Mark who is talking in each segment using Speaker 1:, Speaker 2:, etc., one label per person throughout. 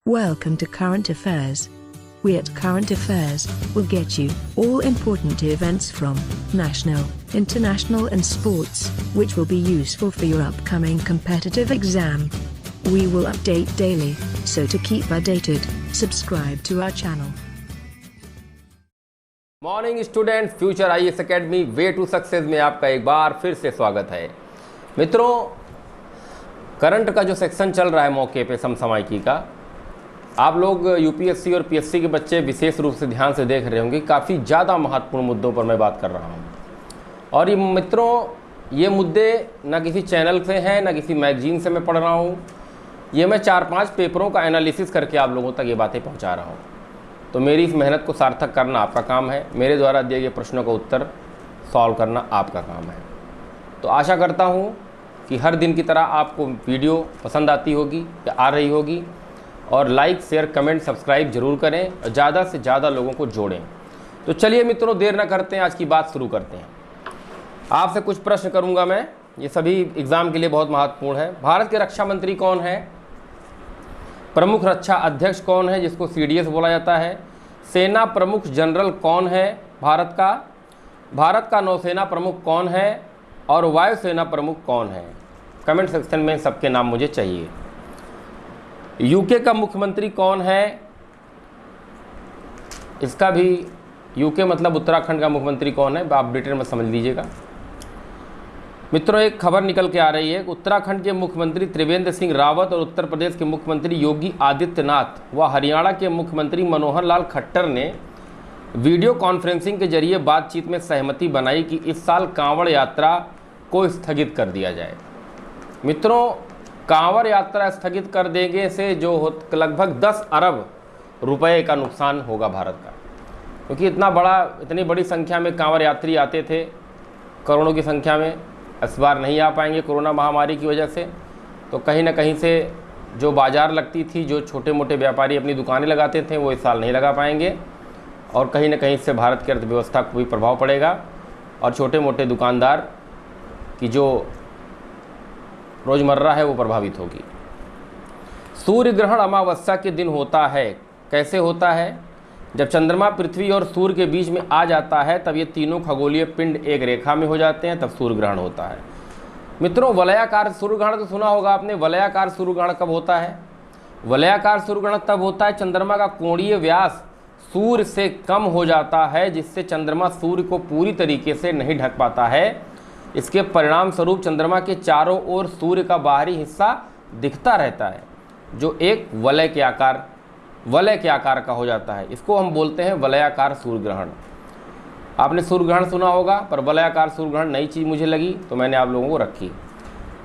Speaker 1: Welcome to Current Affairs. We at Current Affairs will get you all important events from national, international and sports, which will be useful for your upcoming competitive exam. We will update daily, so to keep updated, subscribe to our channel.
Speaker 2: Morning student, future IAS academy way to success में आपका एक बार फिर से स्वागत है। मित्रों, current का जो सेक्शन चल रहा है मौके पे समसामयिकी का, आप लोग यूपीएससी और पीएससी के बच्चे विशेष रूप से ध्यान से देख रहे होंगे। काफ़ी ज़्यादा महत्वपूर्ण मुद्दों पर मैं बात कर रहा हूँ और ये मित्रों, ये मुद्दे ना किसी चैनल से हैं ना किसी मैगजीन से मैं पढ़ रहा हूँ। ये मैं 4-5 पेपरों का एनालिसिस करके आप लोगों तक ये बातें पहुँचा रहा हूँ। तो मेरी इस मेहनत को सार्थक करना आपका काम है, मेरे द्वारा दिए गए प्रश्नों का उत्तर सॉल्व करना आपका काम है। तो आशा करता हूँ कि हर दिन की तरह आपको वीडियो पसंद आती होगी या आ रही होगी, और लाइक शेयर कमेंट सब्सक्राइब जरूर करें और ज़्यादा से ज़्यादा लोगों को जोड़ें। तो चलिए मित्रों, देर ना करते हैं, आज की बात शुरू करते हैं। आपसे कुछ प्रश्न करूंगा मैं, ये सभी एग्ज़ाम के लिए बहुत महत्वपूर्ण है। भारत के रक्षा मंत्री कौन है? प्रमुख रक्षा अध्यक्ष कौन है, जिसको सीडीएस बोला जाता है? सेना प्रमुख जनरल कौन है भारत का? भारत का नौसेना प्रमुख कौन है और वायुसेना प्रमुख कौन है? कमेंट सेक्शन में सबके नाम मुझे चाहिए। यूके का मुख्यमंत्री कौन है? इसका भी, यूके मतलब उत्तराखंड का मुख्यमंत्री कौन है, आप डिटेल में समझ लीजिएगा। मित्रों, एक खबर निकल के आ रही है, उत्तराखंड के मुख्यमंत्री त्रिवेंद्र सिंह रावत और उत्तर प्रदेश के मुख्यमंत्री योगी आदित्यनाथ व हरियाणा के मुख्यमंत्री मनोहर लाल खट्टर ने वीडियो कॉन्फ्रेंसिंग के जरिए बातचीत में सहमति बनाई कि इस साल कांवड़ यात्रा को स्थगित कर दिया जाए। मित्रों, कांवड़ यात्रा स्थगित कर देंगे से जो लगभग 10 अरब रुपए का नुकसान होगा भारत का, क्योंकि इतनी बड़ी संख्या में कांवड़ यात्री आते थे, करोड़ों की संख्या में। इस बार नहीं आ पाएंगे कोरोना महामारी की वजह से। तो कहीं ना कहीं से जो बाज़ार लगती थी, जो छोटे मोटे व्यापारी अपनी दुकानें लगाते थे, वो इस साल नहीं लगा पाएंगे और कहीं ना कहीं से भारत की अर्थव्यवस्था को भी प्रभाव पड़ेगा और छोटे मोटे दुकानदार की जो रोज़मर्रा है वो प्रभावित होगी। सूर्य ग्रहण अमावस्या के दिन होता है। कैसे होता है? जब चंद्रमा पृथ्वी और सूर्य के बीच में आ जाता है, तब ये तीनों खगोलीय पिंड एक रेखा में हो जाते हैं, तब सूर्य ग्रहण होता है। मित्रों, वलयाकार सूर्य ग्रहण तो सुना होगा आपने। वलयाकार सूर्य ग्रहण कब होता है? वलयाकार सूर्य ग्रहण तब होता है चंद्रमा का कोणीय व्यास सूर्य से कम हो जाता है, जिससे चंद्रमा सूर्य को पूरी तरीके से नहीं ढक पाता है। इसके परिणाम स्वरूप चंद्रमा के चारों ओर सूर्य का बाहरी हिस्सा दिखता रहता है, जो एक वलय के आकार का हो जाता है। इसको हम बोलते हैं वलयाकार सूर्य ग्रहण। आपने सूर्य ग्रहण सुना होगा, पर वलयाकार सूर्य ग्रहण नई चीज़ मुझे लगी तो मैंने आप लोगों को रखी।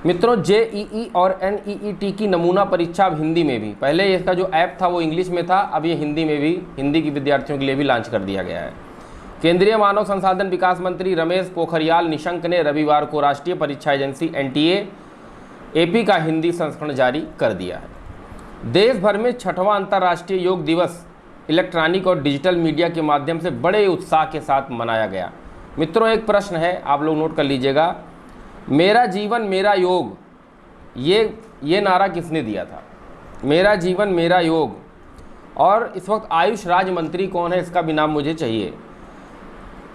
Speaker 2: मित्रों, जेईई और एनईईटी की नमूना परीक्षा अब हिंदी में भी, पहले इसका जो ऐप था वो इंग्लिश में था, अब ये हिंदी में भी, हिंदी की विद्यार्थियों के लिए भी लॉन्च कर दिया गया है। केंद्रीय मानव संसाधन विकास मंत्री रमेश पोखरियाल निशंक ने रविवार को राष्ट्रीय परीक्षा एजेंसी एनटीए एपी का हिंदी संस्करण जारी कर दिया है। देश भर में 6वां अंतर्राष्ट्रीय योग दिवस इलेक्ट्रॉनिक और डिजिटल मीडिया के माध्यम से बड़े उत्साह के साथ मनाया गया। मित्रों, एक प्रश्न है, आप लोग नोट कर लीजिएगा। मेरा जीवन मेरा योग, ये नारा किसने दिया था? मेरा जीवन मेरा योग। और इस वक्त आयुष राज्य मंत्री कौन है, इसका भी नाम मुझे चाहिए।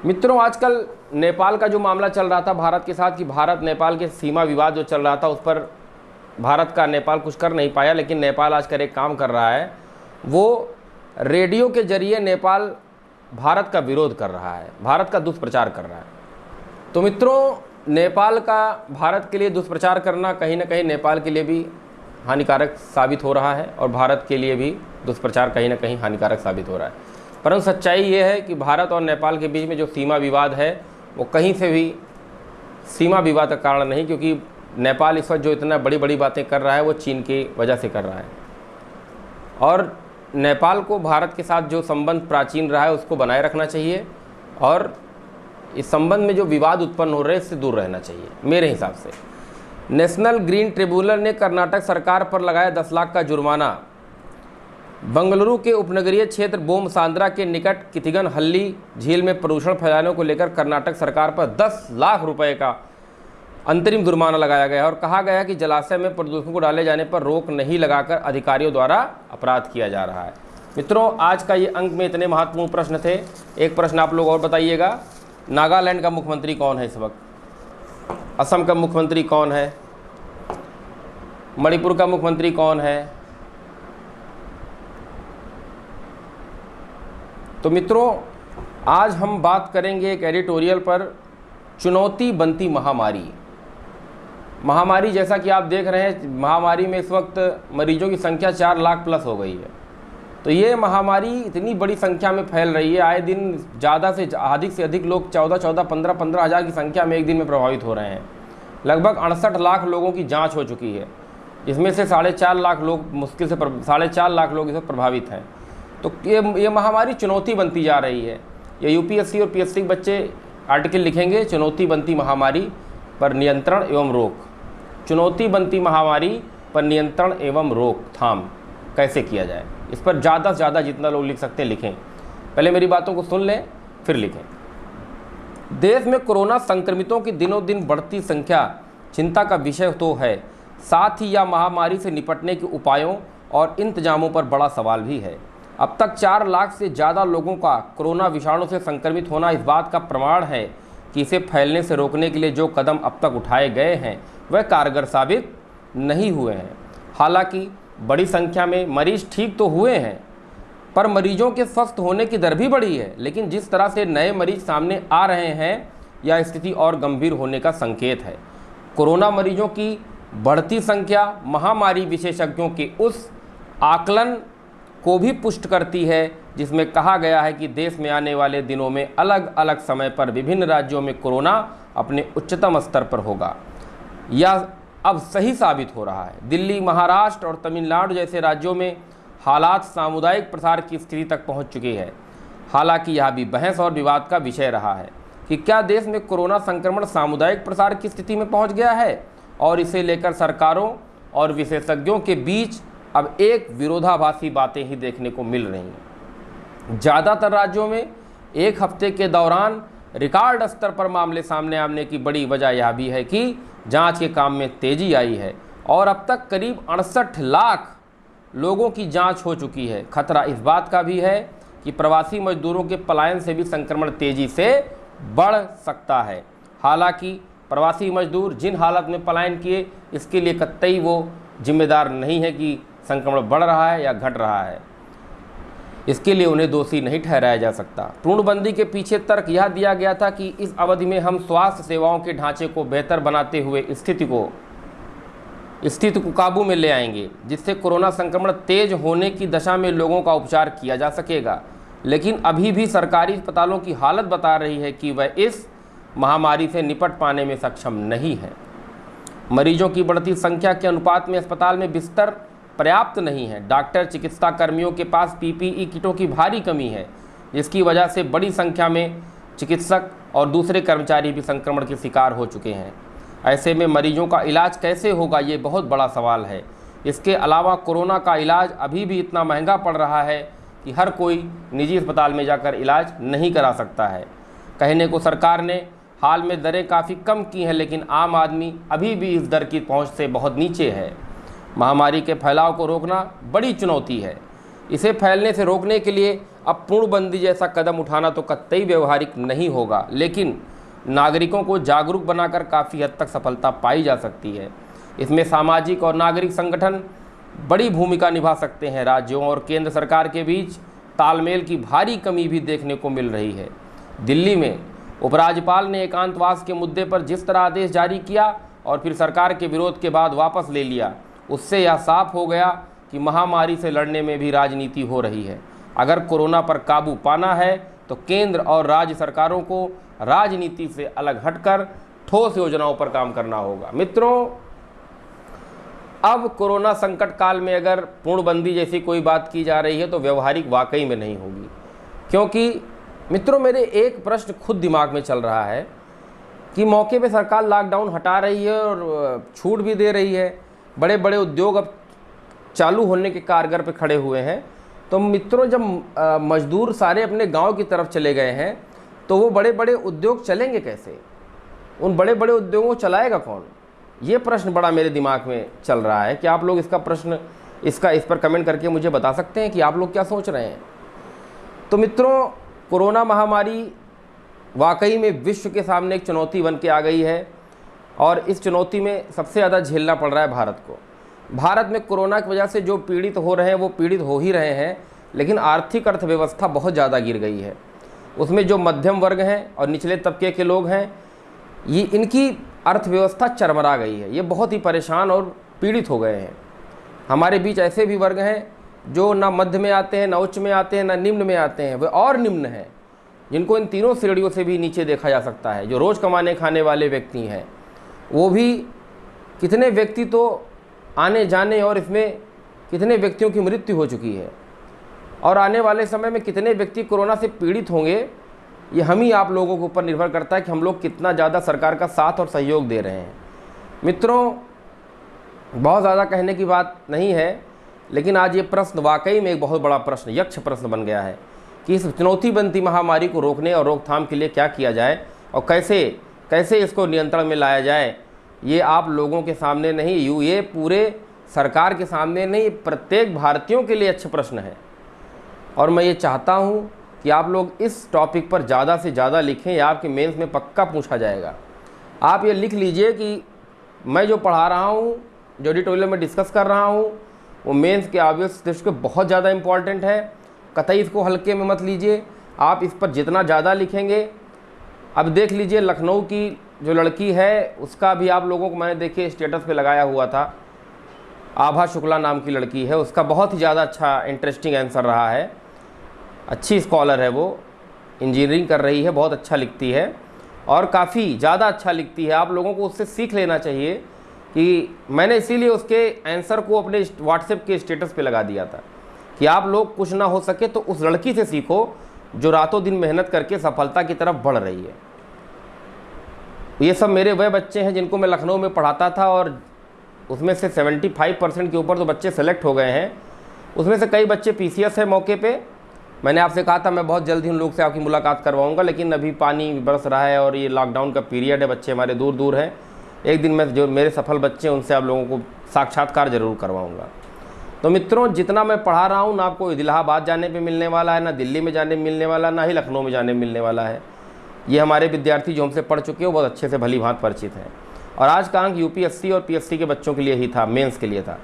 Speaker 2: मित्रों, आजकल नेपाल का जो मामला चल रहा था भारत के साथ, कि भारत नेपाल के सीमा विवाद जो चल रहा था, उस पर भारत का नेपाल कुछ कर नहीं पाया, लेकिन नेपाल आजकल एक काम कर रहा है, वो रेडियो के जरिए नेपाल भारत का विरोध कर रहा है, भारत का दुष्प्रचार कर रहा है। तो मित्रों, नेपाल का भारत के लिए दुष्प्रचार करना कहीं ना कहीं नेपाल के लिए भी हानिकारक साबित हो रहा है और भारत के लिए भी दुष्प्रचार कहीं ना कहीं हानिकारक साबित हो रहा है। परंतु सच्चाई ये है कि भारत और नेपाल के बीच में जो सीमा विवाद है, वो कहीं से भी सीमा विवाद का कारण नहीं, क्योंकि नेपाल इस वक्त जो इतना बड़ी बड़ी बातें कर रहा है वो चीन की वजह से कर रहा है। और नेपाल को भारत के साथ जो संबंध प्राचीन रहा है उसको बनाए रखना चाहिए और इस संबंध में जो विवाद उत्पन्न हो रहे हैं इससे दूर रहना चाहिए मेरे हिसाब से। नेशनल ग्रीन ट्रिब्यूनल ने कर्नाटक सरकार पर लगाया 10 लाख का जुर्माना। बंगलुरु के उपनगरीय क्षेत्र बोमसांद्रा के निकट किथिगनहल्ली झील में प्रदूषण फैलाने को लेकर कर्नाटक सरकार पर 10 लाख रुपए का अंतरिम जुर्माना लगाया गया और कहा गया कि जलाशय में प्रदूषण को डाले जाने पर रोक नहीं लगाकर अधिकारियों द्वारा अपराध किया जा रहा है। मित्रों, आज का ये अंक में इतने महत्वपूर्ण प्रश्न थे। एक प्रश्न आप लोग और बताइएगा, नागालैंड का मुख्यमंत्री कौन है इस वक्त? असम का मुख्यमंत्री कौन है? मणिपुर का मुख्यमंत्री कौन है? तो मित्रों, आज हम बात करेंगे एक एडिटोरियल पर, चुनौती बनती महामारी। महामारी, जैसा कि आप देख रहे हैं, महामारी में इस वक्त मरीजों की संख्या 4 लाख प्लस हो गई है। तो ये महामारी इतनी बड़ी संख्या में फैल रही है, आए दिन ज़्यादा से अधिक लोग 14 15 हज़ार की संख्या में एक दिन में प्रभावित हो रहे हैं। लगभग 68 लाख लोगों की जांच हो चुकी है, इसमें से 4.5 लाख लोग मुश्किल से 4.5 लाख लोग इससे प्रभावित हैं। तो ये महामारी चुनौती बनती जा रही है। ये यूपीएससी और पीएससी के बच्चे आर्टिकल लिखेंगे, चुनौती बनती महामारी पर नियंत्रण एवं रोक। चुनौती बनती महामारी पर नियंत्रण एवं रोकथाम कैसे किया जाए, इस पर ज़्यादा से ज़्यादा जितना लोग लिख सकते हैं लिखें। पहले मेरी बातों को सुन लें फिर लिखें। देश में कोरोना संक्रमितों की दिनों दिन बढ़ती संख्या चिंता का विषय तो है, साथ ही यह महामारी से निपटने के उपायों और इंतजामों पर बड़ा सवाल भी है। अब तक 4 लाख से ज़्यादा लोगों का कोरोना विषाणु से संक्रमित होना इस बात का प्रमाण है कि इसे फैलने से रोकने के लिए जो कदम अब तक उठाए गए हैं वह कारगर साबित नहीं हुए हैं। हालांकि बड़ी संख्या में मरीज ठीक तो हुए हैं, पर मरीजों के स्वस्थ होने की दर भी बढ़ी है। लेकिन जिस तरह से नए मरीज सामने आ रहे हैं, यह स्थिति और गंभीर होने का संकेत है। कोरोना मरीजों की बढ़ती संख्या महामारी विशेषज्ञों के उस आकलन को भी पुष्ट करती है जिसमें कहा गया है कि देश में आने वाले दिनों में अलग अलग समय पर विभिन्न राज्यों में कोरोना अपने उच्चतम स्तर पर होगा। यह अब सही साबित हो रहा है। दिल्ली, महाराष्ट्र और तमिलनाडु जैसे राज्यों में हालात सामुदायिक प्रसार की स्थिति तक पहुंच चुकी है। हालांकि यह भी बहस और विवाद का विषय रहा है कि क्या देश में कोरोना संक्रमण सामुदायिक प्रसार की स्थिति में पहुंच गया है, और इसे लेकर सरकारों और विशेषज्ञों के बीच अब एक विरोधाभासी बातें ही देखने को मिल रही हैं। ज़्यादातर राज्यों में एक हफ्ते के दौरान रिकॉर्ड स्तर पर मामले सामने आने की बड़ी वजह यह भी है कि जांच के काम में तेजी आई है और अब तक करीब 68 लाख लोगों की जांच हो चुकी है। खतरा इस बात का भी है कि प्रवासी मजदूरों के पलायन से भी संक्रमण तेजी से बढ़ सकता है। हालांकि प्रवासी मजदूर जिन हालत में पलायन किए, इसके लिए कतई वो जिम्मेदार नहीं है कि संक्रमण बढ़ रहा है या घट रहा है। इसके लिए उन्हें दोषी नहीं ठहराया जा सकता। पूर्णबंदी के पीछे तर्क यह दिया गया था कि इस अवधि में हम स्वास्थ्य सेवाओं के ढांचे को बेहतर बनाते हुए स्थिति को काबू में ले आएंगे, जिससे कोरोना संक्रमण तेज होने की दशा में लोगों का उपचार किया जा सकेगा। लेकिन अभी भी सरकारी अस्पतालों की हालत बता रही है कि वह इस महामारी से निपट पाने में सक्षम नहीं है। मरीजों की बढ़ती संख्या के अनुपात में अस्पताल में बिस्तर पर्याप्त नहीं है। डॉक्टर, चिकित्सा कर्मियों के पास पीपीई किटों की भारी कमी है, जिसकी वजह से बड़ी संख्या में चिकित्सक और दूसरे कर्मचारी भी संक्रमण के शिकार हो चुके हैं। ऐसे में मरीजों का इलाज कैसे होगा, ये बहुत बड़ा सवाल है। इसके अलावा कोरोना का इलाज अभी भी इतना महंगा पड़ रहा है कि हर कोई निजी अस्पताल में जाकर इलाज नहीं करा सकता है। कहने को सरकार ने हाल में दरें काफ़ी कम की हैं, लेकिन आम आदमी अभी भी इस दर की पहुंच से बहुत नीचे है। महामारी के फैलाव को रोकना बड़ी चुनौती है। इसे फैलने से रोकने के लिए अब पूर्णबंदी जैसा कदम उठाना तो कतई व्यवहारिक नहीं होगा, लेकिन नागरिकों को जागरूक बनाकर काफ़ी हद तक सफलता पाई जा सकती है। इसमें सामाजिक और नागरिक संगठन बड़ी भूमिका निभा सकते हैं। राज्यों और केंद्र सरकार के बीच तालमेल की भारी कमी भी देखने को मिल रही है। दिल्ली में उपराज्यपाल ने एकांतवास के मुद्दे पर जिस तरह आदेश जारी किया और फिर सरकार के विरोध के बाद वापस ले लिया, उससे यह साफ हो गया कि महामारी से लड़ने में भी राजनीति हो रही है। अगर कोरोना पर काबू पाना है तो केंद्र और राज्य सरकारों को राजनीति से अलग हटकर ठोस योजनाओं पर काम करना होगा। मित्रों, अब कोरोना संकट काल में अगर पूर्णबंदी जैसी कोई बात की जा रही है तो व्यवहारिक वाकई में नहीं होगी, क्योंकि मित्रों मेरे एक प्रश्न खुद दिमाग में चल रहा है कि मौके पे सरकार लॉकडाउन हटा रही है और छूट भी दे रही है, बड़े बड़े उद्योग अब चालू होने के कारगर पे खड़े हुए हैं। तो मित्रों, जब मजदूर सारे अपने गांव की तरफ चले गए हैं तो वो बड़े बड़े उद्योग चलेंगे कैसे? उन बड़े बड़े उद्योगों को चलाएगा कौन? ये प्रश्न बड़ा मेरे दिमाग में चल रहा है कि आप लोग इस पर कमेंट करके मुझे बता सकते हैं कि आप लोग क्या सोच रहे हैं। तो मित्रों, कोरोना महामारी वाकई में विश्व के सामने एक चुनौती बन के आ गई है और इस चुनौती में सबसे ज़्यादा झेलना पड़ रहा है भारत को। भारत में कोरोना की वजह से जो पीड़ित हो रहे हैं वो पीड़ित हो ही रहे हैं, लेकिन आर्थिक अर्थव्यवस्था बहुत ज़्यादा गिर गई है। उसमें जो मध्यम वर्ग हैं और निचले तबके के लोग हैं, ये इनकी अर्थव्यवस्था चरमरा गई है। ये बहुत ही परेशान और पीड़ित हो गए हैं। हमारे बीच ऐसे भी वर्ग हैं जो ना मध्य में आते हैं, ना उच्च में आते हैं, ना निम्न में आते हैं, वे और निम्न हैं, जिनको इन तीनों श्रेणियों से भी नीचे देखा जा सकता है। जो रोज़ कमाने खाने वाले व्यक्ति हैं, वो भी कितने व्यक्ति तो आने जाने और इसमें कितने व्यक्तियों की मृत्यु हो चुकी है और आने वाले समय में कितने व्यक्ति कोरोना से पीड़ित होंगे, ये हम ही आप लोगों के ऊपर निर्भर करता है कि हम लोग कितना ज़्यादा सरकार का साथ और सहयोग दे रहे हैं। मित्रों, बहुत ज़्यादा कहने की बात नहीं है, लेकिन आज ये प्रश्न वाकई में एक बहुत बड़ा प्रश्न, यक्ष प्रश्न बन गया है कि इस चुनौती बनती महामारी को रोकने और रोकथाम के लिए क्या किया जाए और कैसे इसको नियंत्रण में लाया जाए। ये आप लोगों के सामने नहीं, ये पूरे सरकार के सामने नहीं, प्रत्येक भारतीयों के लिए अच्छा प्रश्न है। और मैं ये चाहता हूँ कि आप लोग इस टॉपिक पर ज़्यादा से ज़्यादा लिखें, या आपके मेंस में पक्का पूछा जाएगा। आप ये लिख लीजिए कि मैं जो पढ़ा रहा हूँ, जो एडिटोरियल में डिस्कस कर रहा हूँ, वो मेंस के ऑब्वियस दृष्टि से बहुत ज़्यादा इम्पॉर्टेंट है। कतई इसको हल्के में मत लीजिए। आप इस पर जितना ज़्यादा लिखेंगे, अब देख लीजिए लखनऊ की जो लड़की है, उसका भी आप लोगों को मैंने देखिए स्टेटस पे लगाया हुआ था, आभा शुक्ला नाम की लड़की है, उसका बहुत ही ज़्यादा अच्छा इंटरेस्टिंग आंसर रहा है। अच्छी स्कॉलर है, वो इंजीनियरिंग कर रही है, बहुत अच्छा लिखती है और काफ़ी ज़्यादा अच्छा लिखती है। आप लोगों को उससे सीख लेना चाहिए कि मैंने इसीलिए उसके आंसर को अपने व्हाट्सएप के स्टेटस पे लगा दिया था कि आप लोग कुछ ना हो सके तो उस लड़की से सीखो जो रातों दिन मेहनत करके सफलता की तरफ बढ़ रही है। ये सब मेरे वह बच्चे हैं जिनको मैं लखनऊ में पढ़ाता था और उसमें से 75% के ऊपर तो बच्चे सेलेक्ट हो गए हैं। उसमें से कई बच्चे PCS है मौके पे। मैंने आपसे कहा था मैं बहुत जल्द ही उन लोग से आपकी मुलाकात करवाऊंगा, लेकिन अभी पानी बरस रहा है और ये लॉकडाउन का पीरियड है, बच्चे हमारे दूर दूर हैं। एक दिन मैं जो मेरे सफल बच्चे हैं उनसे आप लोगों को साक्षात्कार ज़रूर करवाऊँगा। तो मित्रों, जितना मैं पढ़ा रहा हूँ ना आपको इलाहाबाद जाने पे मिलने वाला है, ना दिल्ली में जाने में मिलने वाला, ना ही लखनऊ में जाने में मिलने वाला है। ये हमारे विद्यार्थी जो हमसे पढ़ चुके हैं वो बहुत अच्छे से भली भांति परिचित हैं। और आज का अंक UPSC और PSC के बच्चों के लिए ही था, मेंस के लिए था।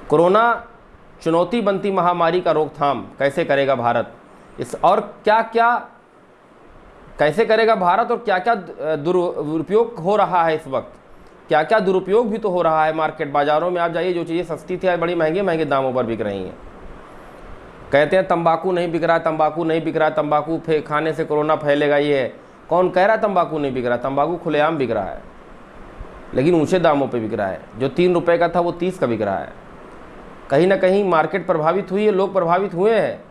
Speaker 2: कोरोना चुनौती बनती महामारी का रोकथाम कैसे करेगा भारत, कैसे करेगा भारत और क्या क्या दुरुपयोग हो रहा है इस वक्त, क्या क्या दुरुपयोग भी तो हो रहा है। मार्केट बाज़ारों में आप जाइए, जो चीज़ें सस्ती थी आज बड़ी महंगे दामों पर बिक रही हैं। कहते हैं तंबाकू नहीं बिक रहा है, तंबाकू नहीं बिक रहा है, तंबाकू खाने से कोरोना फैलेगा। ये है, कौन कह रहा है तंबाकू नहीं बिक रहा? तंबाकू खुलेआम बिक रहा है, लेकिन ऊंचे दामों पे बिक रहा है। जो 3 रुपये का था वो 30 का बिक रहा है। कहीं ना कहीं मार्केट प्रभावित हुई है, लोग प्रभावित हुए हैं।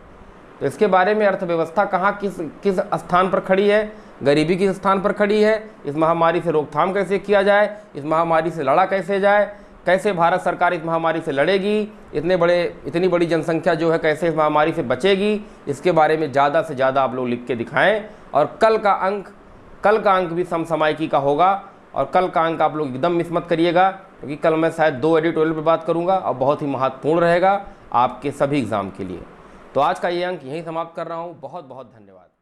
Speaker 2: तो इसके बारे में अर्थव्यवस्था कहाँ किस स्थान पर खड़ी है, गरीबी किस स्थान पर खड़ी है, इस महामारी से रोकथाम कैसे किया जाए, इस महामारी से लड़ा कैसे जाए, कैसे भारत सरकार इस महामारी से लड़ेगी, इतनी बड़ी जनसंख्या जो है कैसे इस महामारी से बचेगी, इसके बारे में ज़्यादा से ज़्यादा आप लोग लिख के दिखाएं। और कल का अंक भी समसामयिकी का होगा और कल का अंक आप लोग एकदम मिस मत करिएगा, क्योंकि कल मैं शायद 2 एडिटोरियल पर बात करूंगा और बहुत ही महत्वपूर्ण रहेगा आपके सभी एग्ज़ाम के लिए। तो आज का ये अंक यहीं समाप्त कर रहा हूँ। बहुत बहुत धन्यवाद।